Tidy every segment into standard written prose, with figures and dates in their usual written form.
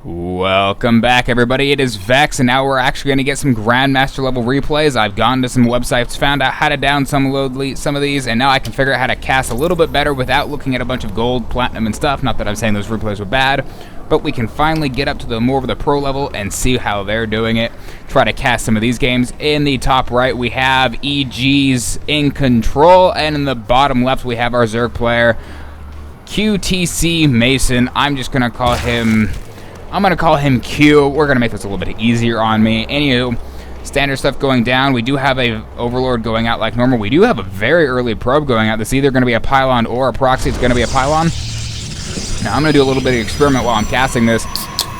Welcome back, everybody. It is Vex, and now we're actually going to get some Grandmaster level replays. I've gone to some websites, found out how to download some of these, and now I can figure out how to cast a little bit better without looking at a bunch of gold, platinum, and stuff. Not that I'm saying those replays were bad, but we can finally get up to the more of the pro level and see how they're doing it. Try to cast some of these games. In the top right, we have EG's iNcontrol, and in the bottom left, we have our Zerg player, Qntc MaSsan. I'm going to call him Q. We're going to make this a little bit easier on me. Anywho, standard stuff going down. We do have a Overlord going out like normal. We do have a very early probe going out. This is either going to be a pylon or a proxy. It's going to be a pylon. Now, I'm going to do a little bit of experiment while I'm casting this.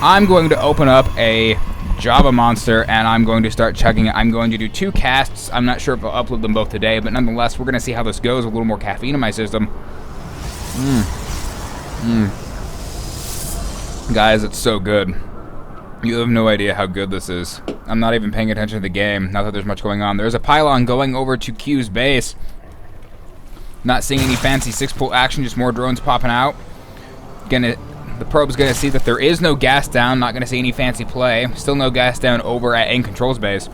I'm going to open up a Java monster, and I'm going to start chugging it. I'm going to do 2 casts. I'm not sure if I'll upload them both today, but nonetheless, we're going to see how this goes with a little more caffeine in my system. Guys, it's so good. You have no idea how good this is. I'm not even paying attention to the game, not that there's much going on. There's a pylon going over to Q's base. Not seeing any fancy 6-pull action, just more drones popping out. The probe's gonna see that there is no gas down, not gonna see any fancy play. Still no gas down over at iNcontrol's base.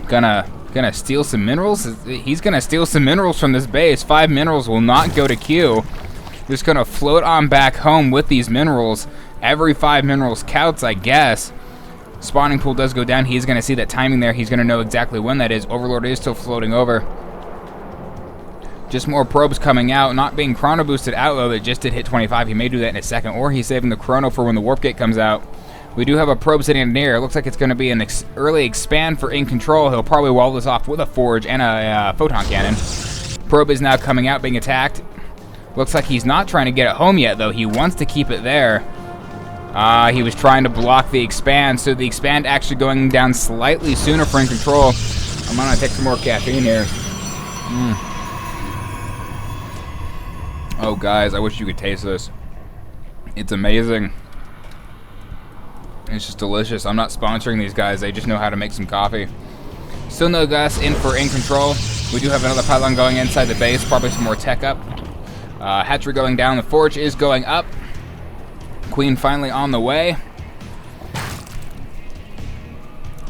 Gonna steal some minerals? He's gonna steal some minerals from this base. 5 minerals will not go to Q. Just gonna float on back home with these minerals. Every 5 minerals counts, I guess. Spawning pool does go down. He's gonna see that timing there. He's gonna know exactly when that is. Overlord is still floating over. Just more probes coming out. Not being chrono boosted out though. That just did hit 25. He may do that in a second, or he's saving the chrono for when the warp gate comes out. We do have a probe sitting near. It looks like it's gonna be an early expand for iNcontrol. He'll probably wall this off with a forge and a photon cannon. Probe is now coming out, being attacked. Looks like he's not trying to get it home yet, though. He wants to keep it there. He was trying to block the expand, so the expand actually going down slightly sooner for iNcontrol. I'm gonna take some more caffeine here. Oh, guys, I wish you could taste this. It's amazing. It's just delicious. I'm not sponsoring these guys. They just know how to make some coffee. Still no gas in for iNcontrol. We do have another pylon going inside the base. Probably some more tech up. Hatchery going down. The forge is going up. Queen finally on the way.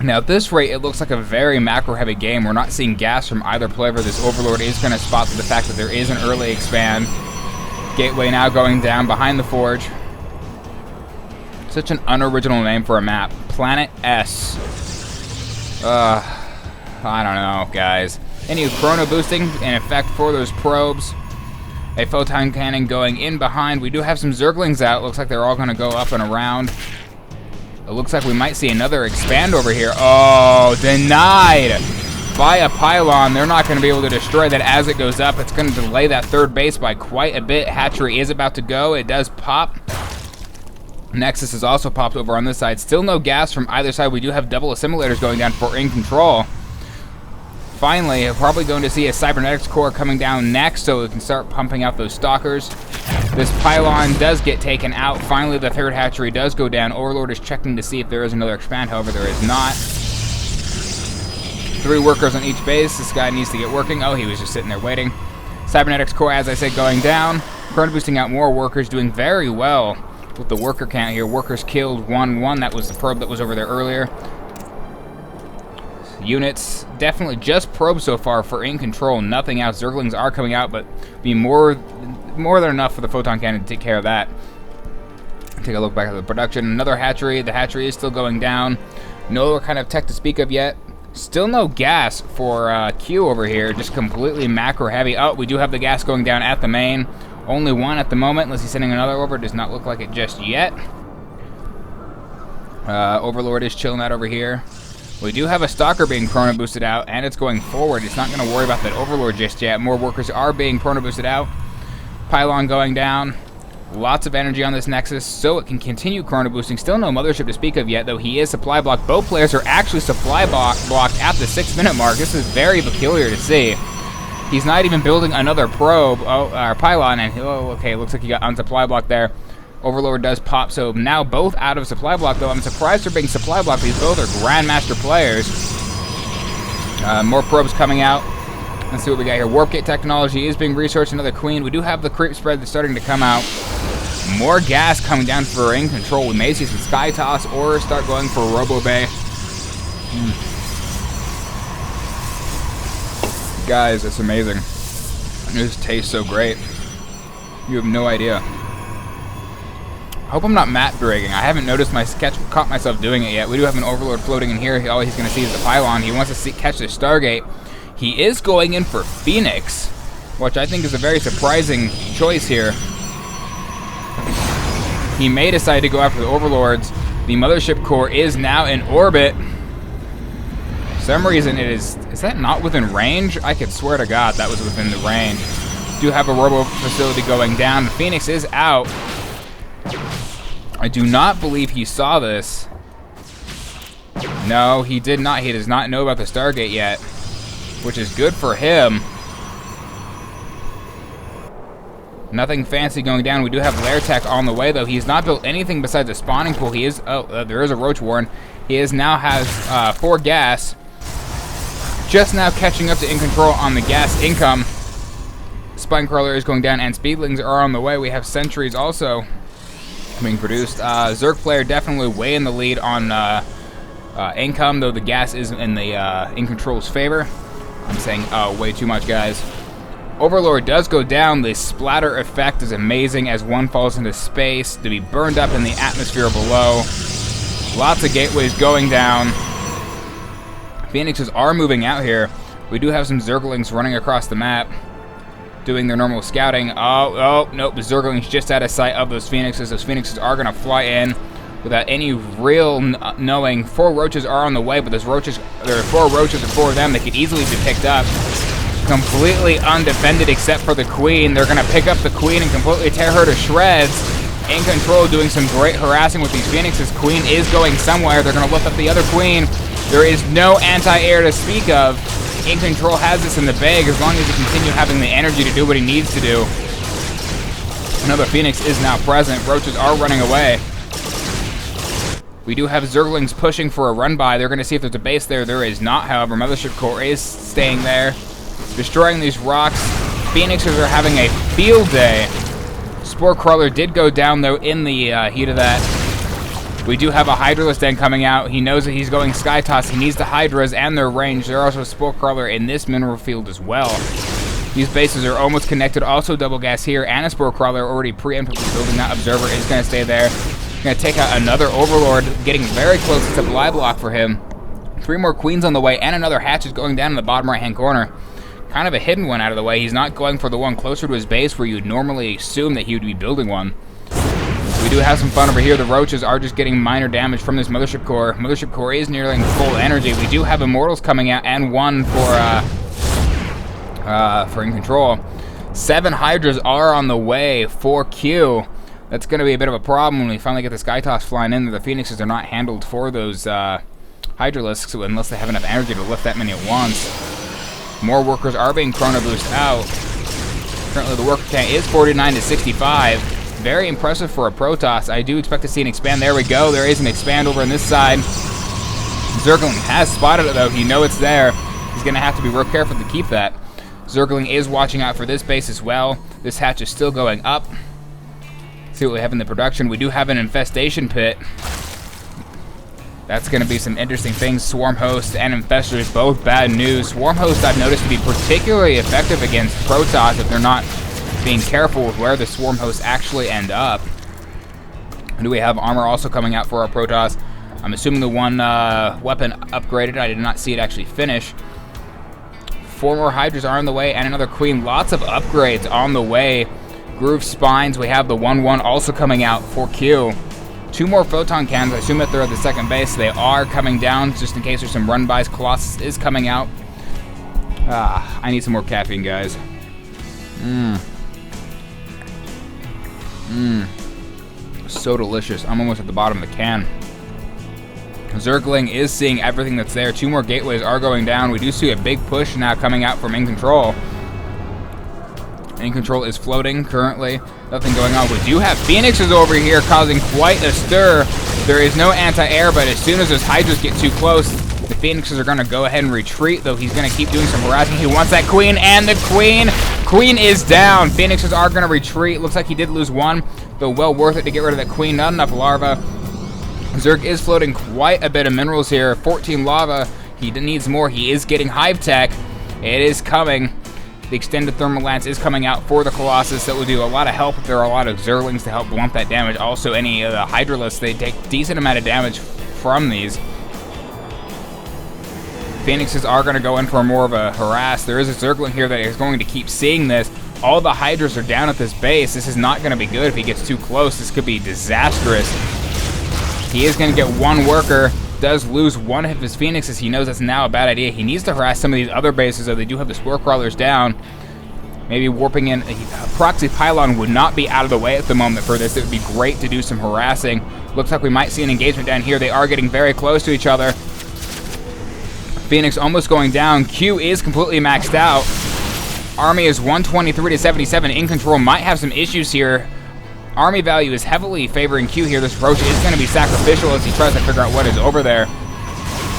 Now at this rate, it looks like a very macro-heavy game. We're not seeing gas from either player. This Overlord is going to spot the fact that there is an early expand. Gateway now going down behind the forge. Such an unoriginal name for a map. Planet S. I don't know, guys. Any chrono boosting in effect for those probes. A photon cannon going in behind. We do have some Zerglings out. Looks like they're all going to go up and around. It looks like we might see another expand over here. Oh, denied by a pylon. They're not going to be able to destroy that as it goes up. It's going to delay that third base by quite a bit. Hatchery is about to go. It does pop. Nexus is also popped over on this side. Still no gas from either side. We do have double assimilators going down for iNcontrol. Finally, we're probably going to see a cybernetics core coming down next so we can start pumping out those stalkers. This pylon does get taken out. Finally, the third hatchery does go down. Overlord is checking to see if there is another expand. However, there is not. 3 workers on each base. This guy needs to get working. Oh, he was just sitting there waiting. Cybernetics core, as I said, going down. Chrono boosting out more workers, doing very well with the worker count here. Workers killed 1-1. That was the probe that was over there earlier. Units, definitely just probes so far for iNcontrol. Nothing else. Zerglings are coming out, but be more than enough for the photon cannon to take care of that. Take a look back at the production. Another hatchery. The hatchery is still going down. No kind of tech to speak of yet. Still no gas for Q over here. Just completely macro heavy. Oh, we do have the gas going down at the main. Only 1 at the moment, unless he's sending another over. Does not look like it just yet. Overlord is chilling out over here. We do have a stalker being chrono boosted out, and it's going forward. It's not going to worry about that Overlord just yet. More workers are being chrono boosted out. Pylon going down. Lots of energy on this Nexus, so it can continue chrono boosting. Still no mothership to speak of yet, though he is supply blocked. Both players are actually supply blocked at the 6-minute mark. This is very peculiar to see. He's not even building another probe, or pylon, and okay, looks like he got on supply block there. Overlord does pop, so now both out of supply block, though. I'm surprised they're being supply blocked. These both are Grandmaster players. More probes coming out. Let's see what we got here. Warp gate technology is being researched. Another queen. We do have the creep spread that's starting to come out. More gas coming down for In Control. We may see some Sky Toss or start going for Robo Bay. Guys, it's amazing. It just tastes so great. You have no idea. I hope I'm not map dragging. I haven't noticed caught myself doing it yet. We do have an Overlord floating in here. All he's going to see is the pylon. He wants to catch the Stargate. He is going in for Phoenix, which I think is a very surprising choice here. He may decide to go after the Overlords. The Mothership Core is now in orbit. For some reason it is that not within range? I could swear to God that was within the range. Do have a Robo facility going down. The Phoenix is out. I do not believe he saw this. No, he did not. He does not know about the Stargate yet, which is good for him. Nothing fancy going down. We do have Lair Tech on the way, though. He's not built anything besides a spawning pool. He is... there is a Roach Warren. He is now has 4 gas. Just now catching up to In Control on the gas income. Spinecrawler is going down, and Speedlings are on the way. We have Sentries also being produced. Zerg player definitely way in the lead on income, though the gas is in the In Control's favor. I'm saying way too much, guys. Overlord does go down. The splatter effect is amazing as one falls into space to be burned up in the atmosphere below. Lots of gateways going down. Phoenixes are moving out here. We do have some Zerglings running across the map, doing their normal scouting. Oh, nope. The Zerglings just out of sight of those Phoenixes. Those Phoenixes are going to fly in without any real knowing. 4 Roaches are on the way, but there are 4 Roaches and 4 of them that could easily be picked up. Completely undefended except for the Queen. They're going to pick up the Queen and completely tear her to shreds. In Control doing some great harassing with these Phoenixes. Queen is going somewhere. They're going to lift up the other Queen. There is no anti-air to speak of. In Control has this in the bag as long as he continues having the energy to do what he needs to do. Another Phoenix is now present. Roaches are running away. We do have Zerglings pushing for a run-by. They're going to see if there's a base there. There is not, however. Mothership Core is staying there, destroying these rocks. Phoenixes are having a field day. Spore Crawler did go down, though, in the heat of that. We do have a Hydralisk Den coming out. He knows that he's going Sky Toss. He needs the Hydras and their range. There are also a Spore Crawler in this mineral field as well. These bases are almost connected. Also double gas here, and a Spore Crawler already preemptively building. That Observer is going to stay there. Going to take out another Overlord, getting very close to supply block for him. 3 more Queens on the way, and another Hatch is going down in the bottom right-hand corner. Kind of a hidden one out of the way. He's not going for the one closer to his base where you'd normally assume that he would be building one. We do have some fun over here. The Roaches are just getting minor damage from this Mothership Core. Mothership Core is nearing full energy. We do have Immortals coming out and 1 for In Control. 7 Hydras are on the way for Q. That's going to be a bit of a problem when we finally get the Sky Toss flying in. The Phoenixes are not handled for those Hydralisks unless they have enough energy to lift that many at once. More workers are being Chrono Boost out. Currently the worker count is 49 to 65. Very impressive for a Protoss. I do expect to see an expand. There we go. There is an expand over on this side. Zergling has spotted it, though. You know it's there. He's going to have to be real careful to keep that. Zergling is watching out for this base as well. This hatch is still going up. See what we have in the production. We do have an infestation pit. That's going to be some interesting things. Swarm Host and Infestors, both bad news. Swarm Host I've noticed to be particularly effective against Protoss if they're not being careful with where the Swarm Hosts actually end up. And do we have armor also coming out for our Protoss? I'm assuming the one weapon upgraded. I did not see it actually finish. 4 more Hydras are on the way and another Queen. Lots of upgrades on the way. Groove Spines. We have the 1-1 also coming out for Q. 2 more Photon Cannons. I assume that they're at the second base. They are coming down just in case there's some run-bys. Colossus is coming out. I need some more caffeine, guys. So delicious. I'm almost at the bottom of the can. Zergling is seeing everything that's there. 2 more gateways are going down. We do see a big push now coming out from In Control. In Control is floating currently. Nothing going on. We do have Phoenixes over here causing quite a stir. There is no anti-air, but as soon as those Hydras get too close, the Phoenixes are going to go ahead and retreat, though he's going to keep doing some harassing. He wants that Queen, and the Queen is down. Phoenixes are going to retreat. Looks like he did lose 1, though well worth it to get rid of that queen. Not enough larva. Zerg is floating quite a bit of minerals here. 14 lava. He needs more. He is getting hive tech. It is coming. The extended thermal lance is coming out for the Colossus. That will do a lot of help if there are a lot of Zerglings to help blunt that damage. Also, any of the Hydralisks, they take a decent amount of damage from these. Phoenixes are going to go in for more of a harass. There is a Zergling here that is going to keep seeing this. All the Hydras are down at this base. This is not going to be good if he gets too close. This could be disastrous. He is going to get one worker. Does lose one of his Phoenixes. He knows that's now a bad idea. He needs to harass some of these other bases, though they do have the Spore Crawlers down. Maybe warping in. A proxy pylon would not be out of the way at the moment for this. It would be great to do some harassing. Looks like we might see an engagement down here. They are getting very close to each other. Phoenix almost going down. Q is completely maxed out. Army is 123 to 77. In control might have some issues here. Army value is heavily favoring Q here. This Roach is going to be sacrificial as he tries to figure out what is over there.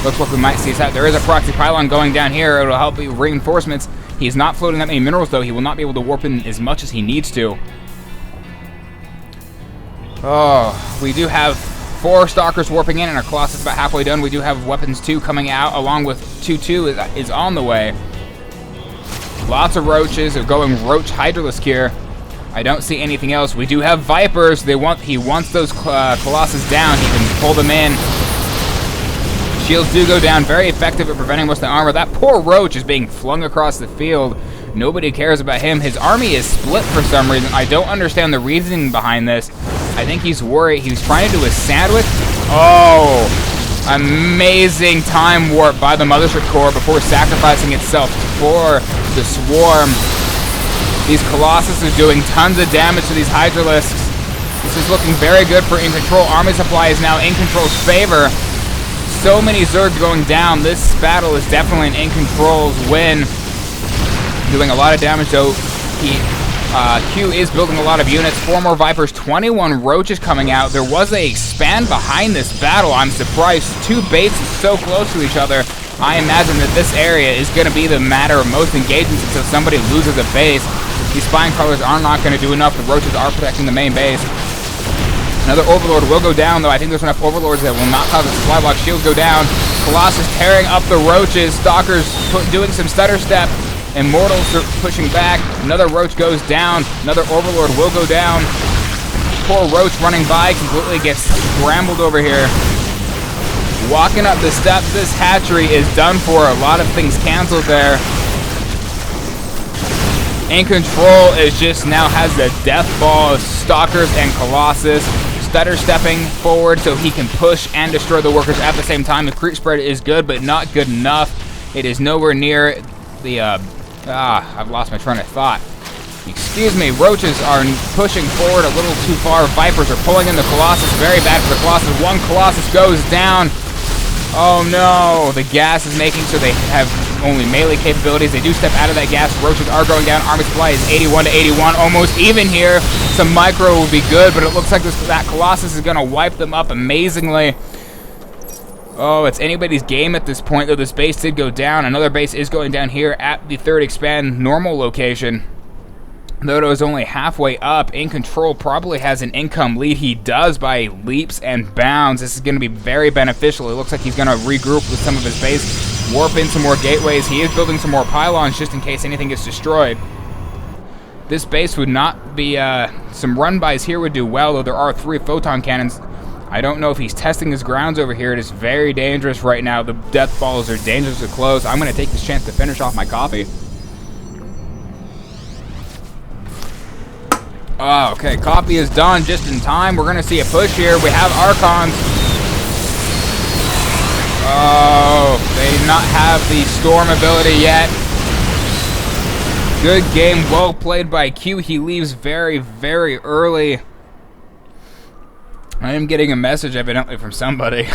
Looks like we might see that. There is a proxy pylon going down here. It'll help with reinforcements. He's not floating that many minerals, though. He will not be able to warp in as much as he needs to. Oh, we do have 4 Stalkers warping in, and our Colossus is about halfway done. We do have Weapons 2 coming out, along with 2-2 is on the way. Lots of Roaches are going Roach Hydralisk here. I don't see anything else. We do have Vipers. He wants those Colossus down. He can pull them in. Shields do go down. Very effective at preventing most of the armor. That poor Roach is being flung across the field. Nobody cares about him. His army is split for some reason. I don't understand the reasoning behind this. I think he's worried. He's trying to do a sandwich. Oh, amazing time warp by the Mothership Core before sacrificing itself for the Swarm. These Colossus are doing tons of damage to these Hydralisks. This is looking very good for In Control. Army supply is now In Control's favor. So many Zerg going down. This battle is definitely an In Control's win. Doing a lot of damage, though. Q is building a lot of units. 4 more Vipers, 21 Roaches coming out. There was a expand behind this battle. I'm surprised. 2 bases so close to each other. I imagine that this area is going to be the matter of most engagements until somebody loses a base. These Spine Crawlers are not going to do enough. The Roaches are protecting the main base. Another Overlord will go down, though. I think there's enough Overlords that will not cause a supply block. Shields go down. Colossus tearing up the Roaches. Stalkers doing some stutter step. Immortals are pushing back. Another Roach goes down. Another Overlord will go down. Poor Roach running by completely gets scrambled over here. Walking up the steps. This hatchery is done for. A lot of things canceled there. In Control is just now has the death ball of Stalkers and Colossus. Stutter stepping forward so he can push and destroy the workers at the same time. The creep spread is good, but not good enough. It is nowhere near the, I've lost my train of thought. Excuse me, Roaches are pushing forward a little too far. Vipers are pulling in the Colossus. Very bad for the Colossus. One Colossus goes down. Oh no, the gas is making so they have only melee capabilities. They do step out of that gas. Roaches are going down. Army supply is 81 to 81, almost even here. Some micro will be good, but it looks like that Colossus is going to wipe them up amazingly. Oh, it's anybody's game at this point, though this base did go down. Another base is going down here at the 3rd expand normal location. Though it was only halfway up, In Control probably has an income lead. He does by leaps and bounds. This is going to be very beneficial. It looks like he's going to regroup with some of his base, warp in some more gateways. He is building some more pylons just in case anything gets destroyed. This base would not be, some run-bys here would do well, though there are 3 photon cannons. I don't know if he's testing his grounds over here. It is very dangerous right now. The death balls are dangerously close. I'm going to take this chance to finish off my coffee. Oh, okay, coffee is done just in time. We're going to see a push here. We have Archons. Oh, they do not have the Storm ability yet. Good game, well played by Q. He leaves very, very early. I am getting a message evidently from somebody.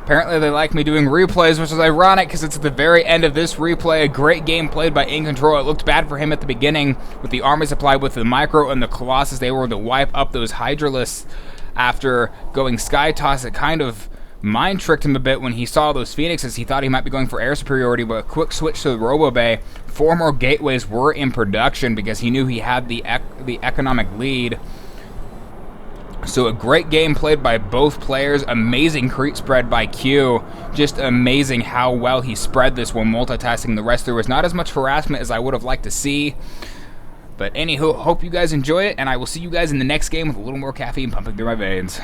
Apparently they like me doing replays, which is ironic because it's at the very end of this replay. A great game played by In Control. It looked bad for him at the beginning with the army supply, with the Micro and the Colossus. They were able to wipe up those Hydralisks after going Sky Toss. It kind of Mind tricked him a bit when he saw those Phoenixes. He thought he might be going for air superiority, but a quick switch to the Robo Bay. 4 more gateways were in production because he knew he had the economic lead. So a great game played by both players. Amazing creep spread by Q. Just amazing how well he spread this while multitasking the rest. There was not as much harassment as I would have liked to see. But anywho, hope you guys enjoy it, and I will see you guys in the next game with a little more caffeine pumping through my veins.